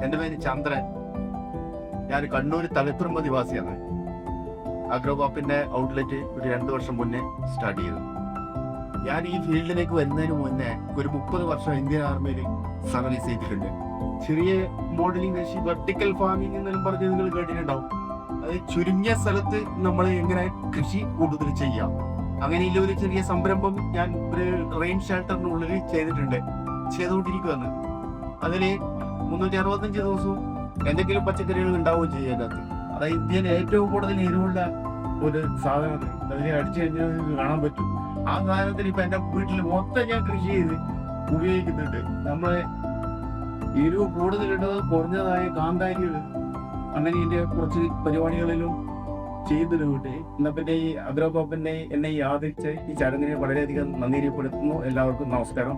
എൻ്റെ പേര് ചന്ദ്രൻ. ഞാൻ കണ്ണൂർ തളിപ്പുറം നിവാസിയാണ്. അഗ്രോബാപ്പിന്റെ ഔട്ട്ലെറ്റ് ഒരു 2 വർഷം മുന്നേ സ്റ്റാർട്ട് ചെയ്തു. ഞാൻ ഈ ഫീൽഡിലേക്ക് വരുന്നതിന് മുന്നേ ഒരു 30 വർഷം ഇന്ത്യൻ ആർമിയിൽ സർവീസ് ചെയ്തിട്ടുണ്ട്. ചെറിയ മോഡലിംഗ് കൃഷി, വെർട്ടിക്കൽ ഫാമിംഗ് എന്നെല്ലാം പറഞ്ഞ് നിങ്ങൾ കേട്ടിട്ടുണ്ടാവും. അത് ചുരുങ്ങിയ സ്ഥലത്ത് നമ്മൾ എങ്ങനെ കൃഷി കൂടുതൽ ചെയ്യാം, അങ്ങനെയുള്ള ഒരു ചെറിയ സംരംഭം ഞാൻ ഒരു റെയിൻ ഷെൽട്ടറിനുള്ളിൽ ചെയ്തുകൊണ്ടിരിക്കുകയാണ്. അതിന് 365 ദിവസവും എന്തെങ്കിലും പച്ചക്കറികൾ ഉണ്ടാവുകയും ചെയ്യും. അതിനകത്ത് അതായത് ഇന്ത്യയിൽ ഏറ്റവും കൂടുതൽ എരിവുള്ള ഒരു സാധനത്തിന് അതിനെ അടിച്ചു കഴിഞ്ഞാൽ കാണാൻ പറ്റും. ആ സാധനത്തിന് ഇപ്പൊ എന്റെ വീട്ടിൽ മൊത്തം ഞാൻ കൃഷി ചെയ്ത് ഉപയോഗിക്കുന്നുണ്ട്. നമ്മളെ എരിവ് കൂടുതലുള്ളത് കുറഞ്ഞതായ കാന്താരികൾ, അങ്ങനെ ഇതിന്റെ കുറച്ച് പരിപാടികളിലും ചെയ്യുന്നുണ്ട്. എന്നാ പിന്നെ ഈ അഗ്രോബാപ്പിന്റെ എന്നെ ഈ ആദരിച്ച് ഈ ചടങ്ങിനെ വളരെയധികം നന്ദി രേഖപ്പെടുത്തുന്നു. എല്ലാവർക്കും നമസ്കാരം.